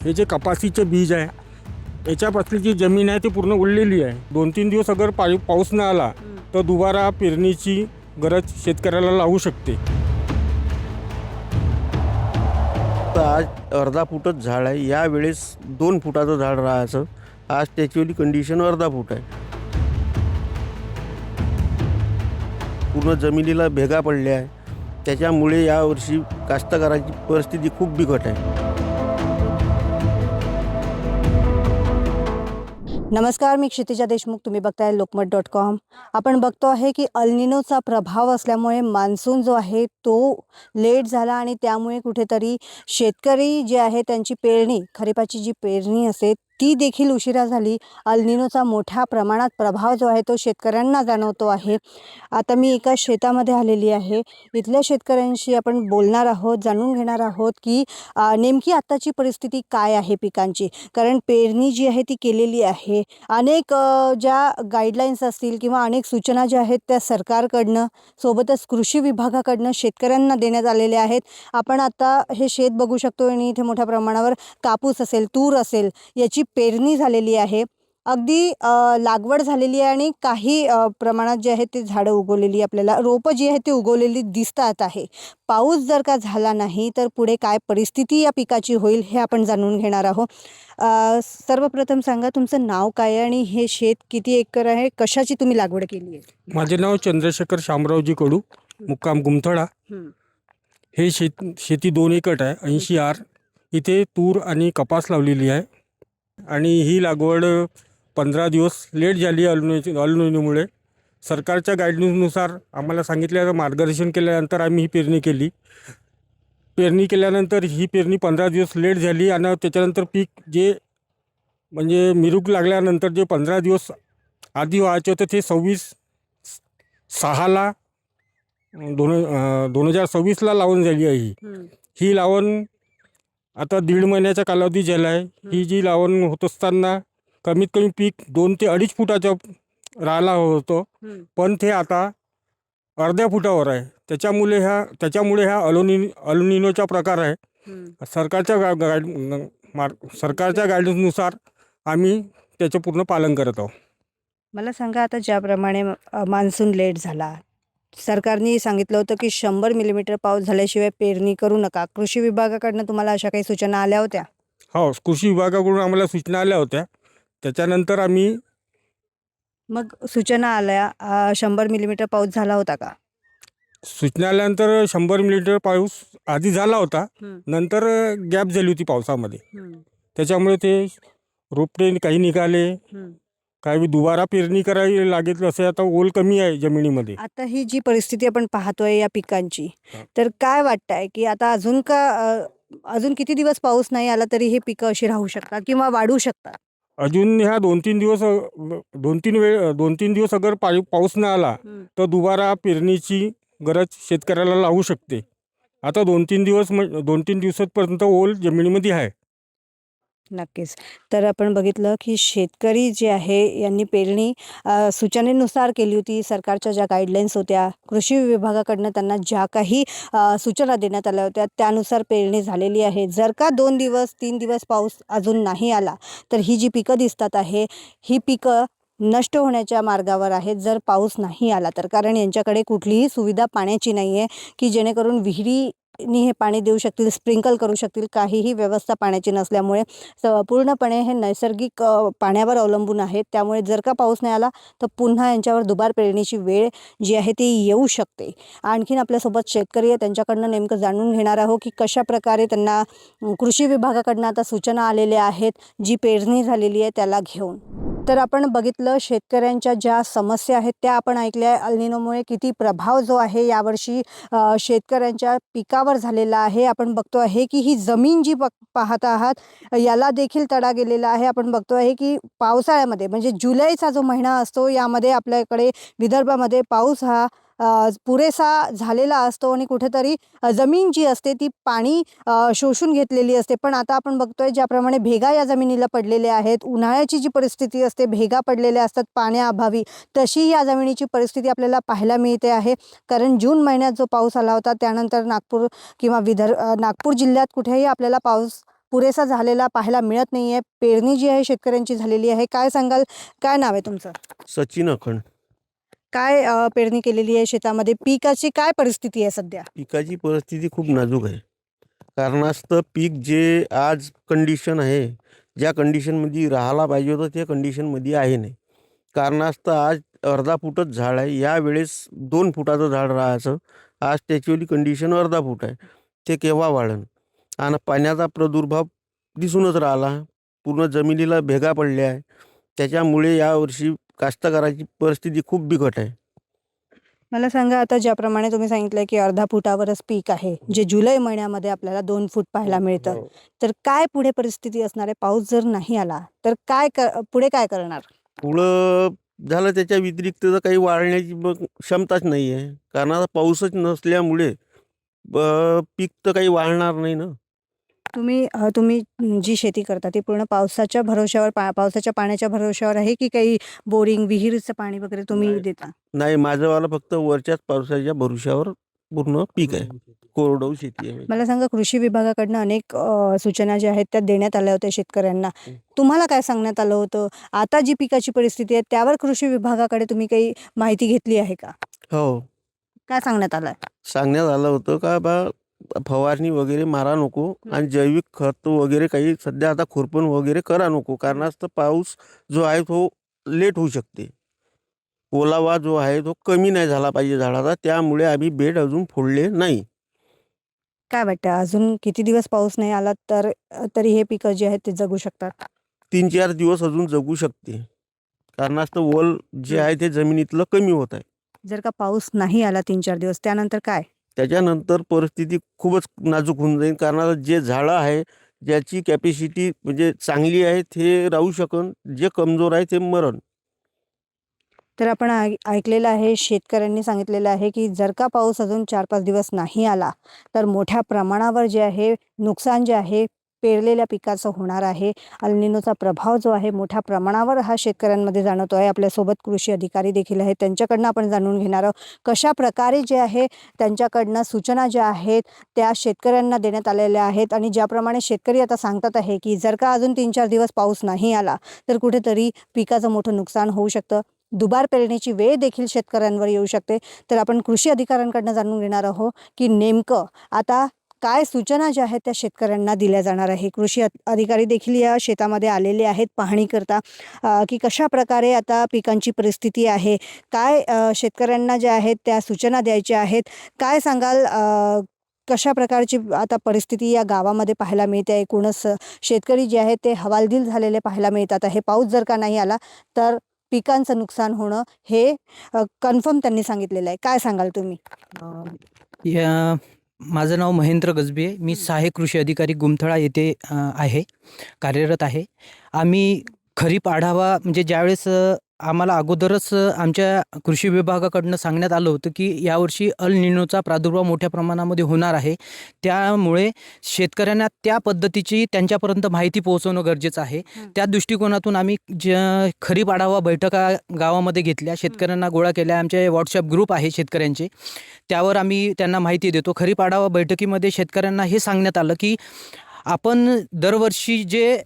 हे जे कपासीचे बीज आहे याच्यापासली जी जमीन आहे ती पूर्ण उडलेली आहे. 2-3 दिवस अगर पाऊस न आला तर दुबारा पेरणीची गरज शेतकऱ्याला लागू शकते. तर आज अर्धा फुटच झाड आहे. यावेळेस 2 फुटाचं झाड राहायचं. आज त्याची कंडिशन अर्धा फूट आहे. पूर्ण जमिनीला भेगा पडल्या आहे. त्याच्यामुळे यावर्षी कास्तकाराची परिस्थिती खूप बिकट आहे. नमस्कार, मी क्षितिजा देशमुख. तुम्ही बघताय lokmat.com. आपण बघतो आहे की अल्निनोचा प्रभाव असल्यामुळे मान्सून जो आहे तो लेट झाला आणि त्यामुळे कुठेतरी शेतकरी जे आहे त्यांची पेरणी, खरीपाची जी पेरणी असते ती देखील उशिरा झाली. अल्निनोचा मोठ्या प्रमाणात प्रभाव जो आहे तो शेतकऱ्यांना जाणवतो आहे. आता मी एका शेतामध्ये आलेली आहे. इथल्या शेतकऱ्यांशी आपण बोलणार आहोत, जाणून घेणार आहोत की नेमकी आत्ताची परिस्थिती काय आहे पिकांची. कारण पेरणी जी आहे ती केलेली आहे. अनेक ज्या गाईडलाईन्स असतील किंवा अनेक सूचना ज्या आहेत त्या सरकारकडनं सोबतच कृषी विभागाकडनं शेतकऱ्यांना देण्यात आलेल्या आहेत. आपण आता हे शेत बघू शकतो आणि इथे मोठ्या प्रमाणावर कापूस असेल, तूर असेल याची पेरणी झालेली आहे. अगदी लागवड झालेली आहे आणि काही प्रमाणात जे आहे ते झाडं उगवलेली आपल्याला रोपं जी आहे ती उगवलेली दिसतात आहे. पाऊस जर का झाला नाही तर पुढे काय परिस्थिती या पिकाची होईल हे आपण जाणून घेणार आहोत. सर्वप्रथम सांगा तुमचं नाव काय आहे आणि हे शेत किती एकर आहे, कशाची तुम्ही लागवड केली आहे? माझे नाव चंद्रशेखर शामरावजी कडू, मुक्काम गुमथळा. हे शेती 2 एकर आहे, 80 आर. इथे तूर आणि कपास लावलेली आहे आणि ही लागवड 15 दिवस लेट झाली अल्निनोमुळे. सरकारच्या गाईडलाईन्सनुसार आम्हाला सांगितल्याचं मार्गदर्शन केल्यानंतर आम्ही ही पेरणी केली. पेरणी केल्यानंतर ही पेरणी 15 दिवस लेट झाली आणि त्याच्यानंतर पीक जे म्हणजे मिरूक लागल्यानंतर जे 15 दिवस आधी व्हायचे होते ते 26/6 2026 लावून झाली आहे. ही लावण आता 1.5 महिन्याचा कालावधी झाला आहे. ही जी लावण होत असताना कमीत कमी पीक 2 ते 2.5 फुटाचं राहिला होतं, पण ते आता अर्ध्या फुटावर आहे. त्याच्यामुळे ह्या अल्निनोचा प्रकार आहे. सरकारच्या गाईडन्सनुसार आम्ही त्याचं पूर्ण पालन करत आहोत. मला सांगा, आता ज्याप्रमाणे मान्सून लेट झाला, सरकारने सांगितलं होतं की 100 मिलीमीटर पाऊस झाल्याशिवाय पेरणी करू नका. कृषी विभागाकडनं तुम्हाला अशा काही सूचना आल्या होत्या? हो, कृषी विभागाकडून आम्हाला सूचना आल्या होत्या. त्याच्यानंतर आम्ही मग सूचना आल्या, 100 मिलीमीटर पाऊस झाला होता का? सूचना आल्यानंतर 100 मिलीमीटर पाऊस आधी झाला होता, नंतर गॅप झाली होती पावसामध्ये. त्याच्यामुळे ते रोपटे काही निघाले, काही दुबारा पेरणी करावी लागेल. असे आता ओल कमी आहे जमिनीमध्ये. आता ही जी परिस्थिती आपण पाहतोय या पिकांची, तर काय वाटतंय की आता अजून किती दिवस पाऊस नाही आला तरी हे पिकं अशी राहू शकतात किंवा वाढू शकतात? अजून ह्या 2-3 दिवस अगर पाऊस न आला तर दुबारा पेरणीची गरज शेतकऱ्याला लागू शकते. आता 2-3 दिवसापर्यंत ओल जमिनीमध्ये आहे. नक्कीच. तर आपण बघितलं की शेतकरी जे आहे यांनी पेरणी सूचनेनुसार केली होती. सरकारच्या ज्या गाईडलाईन्स होत्या, कृषी विभागाकडनं त्यांना ज्या काही सूचना देण्यात आल्या होत्या त्यानुसार पेरणी झालेली आहे. जर का 2 दिवस 3 दिवस पाऊस अजून नाही आला तर ही जी पिकं दिसतात आहे, ही पिकं नष्ट होण्याच्या मार्गावर आहेत जर पाऊस नाही आला तर. कारण यांच्याकडे कुठलीही सुविधा पाण्याची नाही आहे की जेणेकरून विहिरीनी हे पाणी देऊ शकतील, स्प्रिंकल करू शकतील. काहीही व्यवस्था पाण्याची नसल्यामुळे पूर्णपणे हे नैसर्गिक पाण्यावर अवलंबून आहेत. त्यामुळे जर का पाऊस नाही आला तर पुन्हा यांच्यावर दुबार पेरणीची वेळ जी आहे ती येऊ शकते. आणखीन आपल्यासोबत शेतकरी आहे, त्यांच्याकडनं नेमकं जाणून घेणार आहोत की कशाप्रकारे त्यांना कृषी विभागाकडनं आता सूचना आलेल्या आहेत जी पेरणी झालेली आहे त्याला घेऊन. तर आपण बघितलं शेतकऱ्यांच्या ज्या समस्या आहेत त्या आपण ऐकल्या. अल्निनोमुळे किती प्रभाव जो आहे यावर्षी शेतकऱ्यांच्या पिकावर झालेला आहे. आपण बघतो आहे की ही जमीन जी पाहत आहात याला देखील तडा गेलेला आहे. आपण बघतो आहे की पावसाळ्यामध्ये म्हणजे जुलैचा जो महिना असतो यामध्ये आपल्याकडे विदर्भामध्ये पाऊस हा पुरेसा झालेला असतो आणि कुठेतरी जमीन जी असते ती पाणी शोषून घेतलेली असते. पण आता आपण बघतोय ज्याप्रमाणे भेगा या जमिनीला पडलेल्या आहेत, उन्हाळ्याची जी परिस्थिती असते भेगा पडलेल्या असतात पाण्याअभावी, तशी या जमिनीची परिस्थिती आपल्याला पाहायला मिळते आहे. कारण जून महिन्यात जो पाऊस आला होता त्यानंतर नागपूर जिल्ह्यात कुठेही आपल्याला पाऊस पुरेसा झालेला पाहायला मिळत नाही आहे. पेरणी जी आहे शेतकऱ्यांची झालेली आहे. काय सांगाल? काय नाव आहे तुमचं? सचिन अखंड. काय पेरणी केलेली आहे शेतामध्ये? पिकाची काय परिस्थिती आहे सध्या? पिकाची परिस्थिती खूप नाजूक आहे. कारणास्तव पीक जे आज कंडिशन आहे, ज्या कंडिशनमध्ये राहायला पाहिजे होतं त्या कंडिशनमध्ये आहे नाही. कारणास्तव आज अर्धा फुटच झाड आहे. यावेळेस 2 फुटाचं झाड राहायचं. आज त्याची कंडिशन अर्धा फूट आहे. ते केव्हा वाढन? आणि पाण्याचा प्रादुर्भाव दिसूनच राहिला. पूर्ण जमिनीला भेगा पडल्या आहे. त्याच्यामुळे यावर्षी कास्तकाराची परिस्थिती खूप बिकट आहे. मला सांगा, आता ज्याप्रमाणे तुम्ही सांगितलं की अर्धा फुटावरच पीक आहे, जे जुलै महिन्यामध्ये आपल्याला 2 फूट पाहायला मिळतं. तर काय पुढे परिस्थिती असणार आहे? पाऊस जर नाही आला तर पुढे काय करणार? पुढं झालं त्याच्या व्यतिरिक्त तर काही वाढण्याची मग क्षमताच नाही आहे. कारण आता पाऊसच नसल्यामुळे पीक तर काही वाढणार नाही ना. तुम्ही जी शेती करता ती पूर्ण पावसाच्या भरवशावर पावसाच्या पाण्याच्या भरवशावर आहे की काही बोरिंग, विहिरीचं पाणी वगैरे तुम्ही नाही. देता? नाही, माझंवालं फक्त वरच्याच पावसाच्या भरोश्यावर पूर्ण पीक आहे. कोरडवाहू शेती आहे. मला सांगा, कृषी विभागाकडनं अनेक सूचना ज्या आहेत त्या देण्यात आल्या होत्या शेतकऱ्यांना. तुम्हाला काय सांगण्यात आलं होतं? आता जी पिकाची परिस्थिती आहे त्यावर कृषी विभागाकडे तुम्ही काही माहिती घेतली आहे का? हो, काय सांगण्यात आलं? सांगण्यात आलं होतं का बा फवारणी वगैरे मारा नको आणि जैविक खत वगैरे काही सध्या आता खुरपण वगैरे करा नको. कारणास्तव पाऊस जो आहे तो लेट होऊ शकते. ओलावा जो आहे तो कमी नाही झाला पाहिजे झाडाचा. त्यामुळे आम्ही बेड अजून फोडले नाही. काय वाटतं, अजून किती दिवस पाऊस नाही आला तर तरी हे पिकं जे आहेत ते जगू शकतात? 3-4 दिवस अजून जगू शकते. कारणास्तव ओल जे आहे ते जमिनीतलं कमी होत आहे. जर का पाऊस नाही आला 3-4 दिवस, त्यानंतर काय? त्याच्यानंतर परिस्थिती खूपच नाजूक होऊन जाईल. कारण जे झाडं आहे, ज्याची कॅपॅसिटी म्हणजे चांगली आहे ते राहू शकन, जे कमजोर आहे ते मरण. तर आपण ऐकलेलं आहे, शेतकऱ्यांनी सांगितलेलं आहे की जर का पाऊस अजून 4-5 दिवस नाही आला तर मोठ्या प्रमाणावर जे आहे नुकसान जे आहे पेरलेल्या पिकाचं होणार आहे. अल निनोचा प्रभाव जो आहे मोठ्या प्रमाणावर हा शेतकऱ्यांमध्ये जाणवतो आहे. आपल्यासोबत कृषी अधिकारी देखील आहेत, त्यांच्याकडनं आपण जाणून घेणार आहोत कशा प्रकारे जे आहे त्यांच्याकडनं सूचना ज्या आहेत त्या शेतकऱ्यांना देण्यात आलेल्या आहेत. आणि ज्याप्रमाणे शेतकरी आता सांगतात आहे की जर का अजून 3-4 दिवस पाऊस नाही आला तर कुठेतरी पिकाचं मोठं नुकसान होऊ शकतं. दुबार पेरणीची वेळ देखील शेतकऱ्यांवर येऊ शकते. तर आपण कृषी अधिकाऱ्यांकडनं जाणून घेणार आहोत की नेमकं आता काय सूचना ज्या आहेत त्या शेतकऱ्यांना दिल्या जाणार आहे. कृषी अधिकारी देखील या शेतामध्ये आलेले आहेत पाहणी करता की कशा प्रकारे आता पिकांची परिस्थिती आहे. काय शेतकऱ्यांना ज्या आहेत त्या सूचना द्यायच्या आहेत. काय सांगाल, कशा प्रकारची आता परिस्थिती या गावामध्ये पाहायला मिळते? एकूणच शेतकरी जे आहेत ते हवालदिल झालेले पाहायला मिळतात आहे. पाऊस जर का नाही आला तर पिकांचं नुकसान होणं हे कन्फर्म त्यांनी सांगितलेलं आहे. काय सांगाल तुम्ही? माझं नाव महेंद्र गजबे आहे. मी सहाय्यक कृषी अधिकारी गुमथळा येथे कार्यरत आहे. आम्ही खरीप आढावा म्हणजे ज्यावेळेस आम्हाला अगोदरच आमच्या कृषी विभागाकडनं सांगण्यात आलं होतं की यावर्षी अल निनोचा प्रादुर्भाव मोठ्या प्रमाणामध्ये होणार आहे. त्यामुळे शेतकऱ्यांना त्या पद्धतीची त्यांच्यापर्यंत माहिती पोहोचवणं गरजेचं आहे. त्या दृष्टिकोनातून आम्ही खरीप आढावा बैठका गावामध्ये घेतल्या, शेतकऱ्यांना गोळा केल्या. आमचे व्हॉट्सअप ग्रुप आहे शेतकऱ्यांचे, त्यावर आम्ही त्यांना माहिती देतो. खरीप आढावा बैठकीमध्ये शेतकऱ्यांना हे सांगण्यात आलं की आपण दरवर्षी जे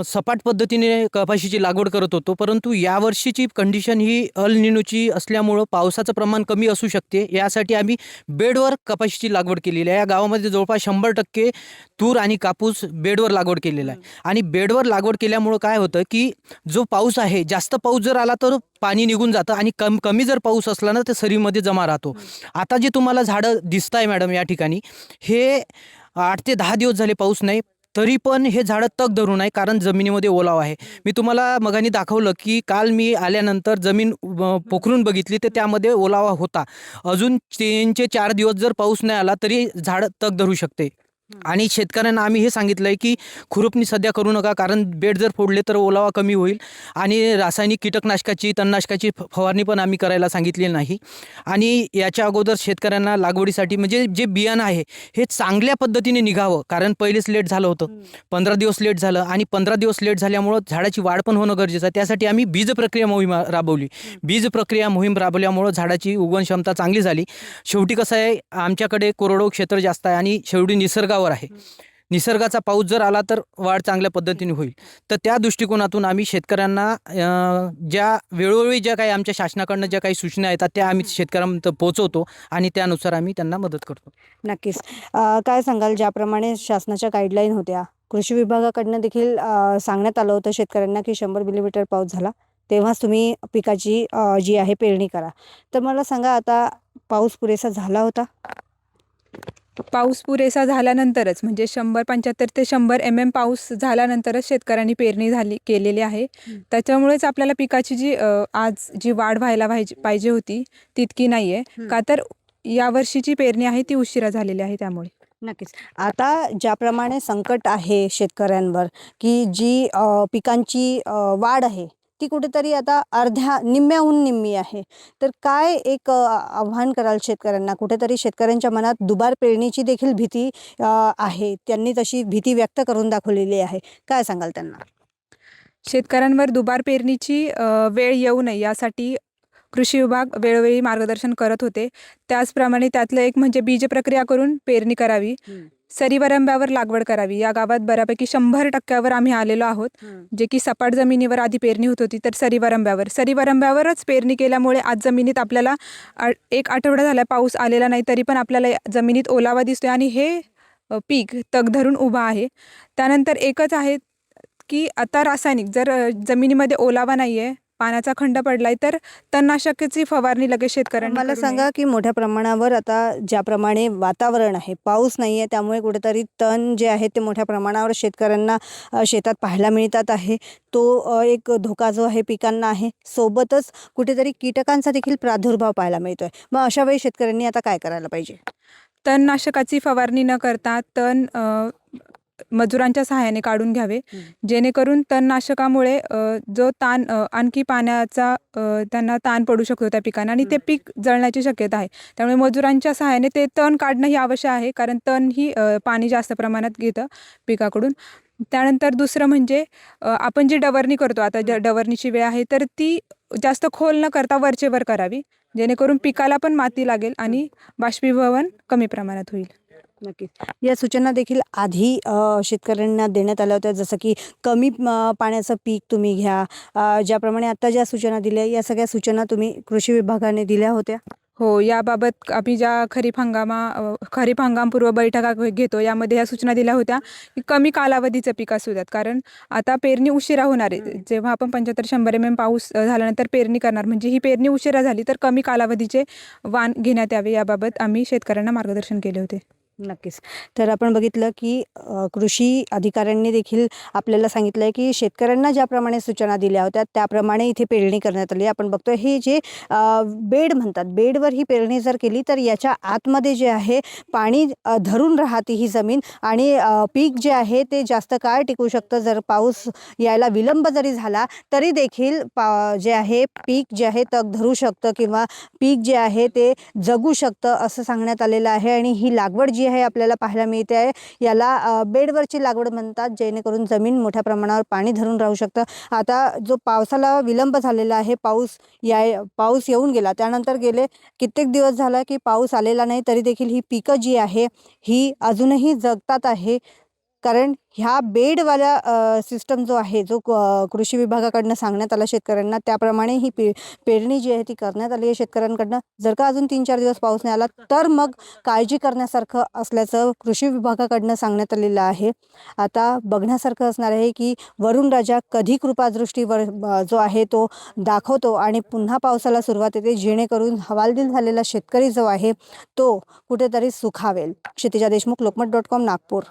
सपाट पद्धतीने कपाशीची लागवड करत होतो, परंतु यावर्षीची कंडिशन ही अल निनोची असल्यामुळं पावसाचं प्रमाण कमी असू शकते. यासाठी आम्ही बेडवर कपाशीची लागवड केलेली आहे. या गावामध्ये जवळपास 100% तूर आणि कापूस बेडवर लागवड केलेला आहे. आणि बेडवर लागवड केल्यामुळं काय होतं की जो पाऊस आहे, जास्त पाऊस जर आला तर पाणी निघून जातं आणि कमी जर पाऊस असला ना तर सरीमध्ये जमा राहतो. आता जे तुम्हाला झाडं दिसत आहे मॅडम या ठिकाणी, हे 8 ते 10 दिवस झाले पाऊस नाही, तरी पण हे झाडं तग धरून आहे, कारण जमिनीमध्ये ओलावा आहे. मी तुम्हाला मगानी दाखवलं की काल मी आल्यानंतर जमीन पोखरून बघितली तर त्यामध्ये ओलावा होता. अजून 3 ते 4 दिवस जर पाऊस नाही आला तरी झाडं तग धरू शकते. आणि शेतकऱ्यांना आम्ही हे सांगितलं आहे की खुरपणी सध्या करू नका, कारण बेड जर फोडले तर ओलावा कमी होईल. आणि रासायनिक कीटकनाशकाची तणनाशकाची फवारणी पण आम्ही करायला सांगितलेली नाही. आणि याच्या अगोदर शेतकऱ्यांना लागवडीसाठी म्हणजे जे बियाणं आहे हे चांगल्या पद्धतीने निघावं, कारण पहिलेच लेट झालं होतं. 15 दिवस लेट झालं आणि 15 दिवस लेट झाल्यामुळं झाडाची वाढ पण होणं गरजेचं आहे. त्यासाठी आम्ही बीज प्रक्रिया मोहीम राबवली. बीज प्रक्रिया मोहीम राबवल्यामुळं झाडाची उगवण क्षमता चांगली झाली. शेवटी कसं आहे, आमच्याकडे कोरडवाहू क्षेत्र जास्त आहे आणि शेवटी निसर्गावर आहे. निसर्गाचा पाऊस जर आला तर वाढ चांगल्या पद्धतीने होईल. तर त्या दृष्टिकोनातून आम्ही शेतकऱ्यांना ज्या वेळोवेळी ज्या काही आमच्या शासनाकडनं ज्या काही सूचना येतात त्या आम्ही शेतकऱ्यांपर्यंत पोहोचवतो आणि त्यानुसार आम्ही त्यांना मदत करतो. नक्कीच. काय सांगाल, ज्याप्रमाणे शासनाच्या गाईडलाईन होत्या, कृषी विभागाकडनं देखील सांगण्यात आलं होतं शेतकऱ्यांना की 100 मिलीमीटर पाऊस झाला तेव्हाच तुम्ही पिकाची जी आहे पेरणी करा. तर मला सांगा, आता पाऊस पुरेसा झाला होता? पाऊस पुरेसा झाल्यानंतरच म्हणजे 175 ते 100 mm पाऊस झाल्यानंतरच शेतकऱ्यांनी पेरणी केलेली आहे. त्याच्यामुळेच आपल्याला पिकाची आज जी वाढ व्हायला पाहिजे होती तितकी नाही आहे. का तर यावर्षीची पेरणी आहे ती उशिरा झालेली आहे त्यामुळे. नक्कीच. आता ज्याप्रमाणे संकट आहे शेतकऱ्यांवर, की जी पिकांची वाढ आहे ती कुठेतरी आता निम्म्याहून निम्मी आहे. तर काय एक आव्हान कराल शेतकऱ्यांना? कुठेतरी शेतकऱ्यांच्या मनात दुबार पेरणीची देखील भीती आहे. त्यांनी तशी भीती व्यक्त करून दाखवलेली आहे. काय सांगाल त्यांना? शेतकऱ्यांवर दुबार पेरणीची वेळ येऊ नये यासाठी कृषी विभाग वेळोवेळी मार्गदर्शन करत होते. त्याचप्रमाणे त्यातलं एक म्हणजे बीज प्रक्रिया करून पेरणी करावी, सरीवरंब्यावर लागवड करावी. या गावात बऱ्यापैकी 100% आम्ही आलेलो आहोत. जे की सपाट जमिनीवर आधी पेरणी होत होती, तर सरीवरंब्यावरच पेरणी केल्यामुळे आज जमिनीत आपल्याला 1 आठवडा झाला पाऊस आलेला नाही, तरी पण आपल्याला जमिनीत ओलावा दिसतोय आणि हे पीक तग धरून उभं आहे. त्यानंतर एकच आहे की आता रासायनिक जर जमिनीमध्ये ओलावा नाही आहे, पाण्याचा खंड पडलाय, तर तणनाशकाची फवारणी लगेच शेतकऱ्यांना मला करू नये. सांगा की मोठ्या प्रमाणावर आता ज्याप्रमाणे वातावरण आहे, पाऊस नाही आहे, त्यामुळे कुठेतरी तण जे आहे ते मोठ्या प्रमाणावर शेतकऱ्यांना शेतात पाहायला मिळतात आहे. तो एक धोका जो आहे पिकांना आहे. सोबतच कुठेतरी कीटकांचा देखील प्रादुर्भाव पाहायला मिळतोय. मग अशा वेळी शेतकऱ्यांनी आता काय करायला पाहिजे? तणनाशकाची फवारणी न करता तण मजुरांच्या सहाय्याने काढून घ्यावे, जेणेकरून तणनाशकामुळे जो ताण आणखी पाण्याचा त्यांना ताण पडू शकतो त्या पिकांना आणि ते पीक जळण्याची शक्यता आहे. त्यामुळे मजुरांच्या सहाय्याने ते तण काढणं ही आवश्यक आहे, कारण तण ही पाणी जास्त प्रमाणात घेतं पिकाकडून. त्यानंतर दुसरं म्हणजे आपण जी डवरणी करतो, आता डवरणीची वेळ आहे, तर ती जास्त खोल न करता वरचेवर करावी, जेणेकरून पिकाला पण माती लागेल आणि बाष्पीभवन कमी प्रमाणात होईल. नक्कीच. या सूचना देखील आधी शेतकऱ्यांना देण्यात आल्या होत्या, जसं की कमी पाण्याचं पीक तुम्ही घ्या. ज्याप्रमाणे आता ज्या सूचना दिल्या, या सगळ्या सूचना तुम्ही कृषी विभागाने दिल्या होत्या? हो, याबाबत आम्ही ज्या खरीप हंगामपूर्व बैठका घेतो, यामध्ये ह्या सूचना दिल्या होत्या की कमी कालावधीचं पीक असू द्यात, कारण आता पेरणी उशिरा होणार आहे. जेव्हा आपण 75-100 mm पाऊस झाल्यानंतर पेरणी करणार, म्हणजे ही पेरणी उशिरा झाली तर कमी कालावधीचे वाण घेण्यात यावे, याबाबत आम्ही शेतकऱ्यांना मार्गदर्शन केले होते. नक्कीच. तर आपण बघितलं की कृषी अधिकाऱ्यांनी देखील आपल्याला सांगितलं आहे की शेतकऱ्यांना ज्याप्रमाणे सूचना दिल्या होत्या त्याप्रमाणे इथे पेरणी करण्यात आली. आपण बघतोय हे जे बेड म्हणतात, बेडवर ही पेरणी जर केली तर याच्या आतमध्ये जे आहे पाणी धरून राहते ही जमीन आणि पीक जे आहे ते जास्त काळ टिकू शकतं. जर पाऊस यायला विलंब जरी झाला तरी देखील जे आहे पीक जे आहे तग धरू शकतं किंवा पीक जे आहे ते जगू शकतं असं सांगण्यात आलेलं आहे. आणि ही लागवड जी आहे आपल्याला पाहायला मिळते आहे, याला बेडवरची लागवड म्हणतात, जेणेकरून जमीन मोठ्या प्रमाणावर पाणी धरून राहू शकतं. आता जो पावसाला विलंब झालेला आहे, पाऊस येऊन गेला, त्यानंतर गेले कित्येक दिवस झाला की पाऊस आलेला नाही, तरी देखील ही पिकं जी आहे ही अजूनही जगतात आहे. कारण ह्या बेडवाल्या सिस्टम जो आहे, जो कृषी विभागाकडनं सांगण्यात आला शेतकऱ्यांना, त्याप्रमाणे ही पेरणी जी आहे ती करण्यात आली आहे शेतकऱ्यांकडनं. जर का अजून 3-4 दिवस पाऊस नाही आला तर मग काळजी करण्यासारखं असल्याचं कृषी विभागाकडनं सांगण्यात आलेलं आहे. आता बघण्यासारखं असणार आहे की वरुण राजा कधी कृपादृष्टीवर जो आहे तो दाखवतो आणि पुन्हा पावसाला सुरुवात येते, जेणेकरून हवालदिल झालेला शेतकरी जो आहे तो कुठेतरी सुखावेल. क्षितिजा देशमुख, लोकमत.com, नागपूर.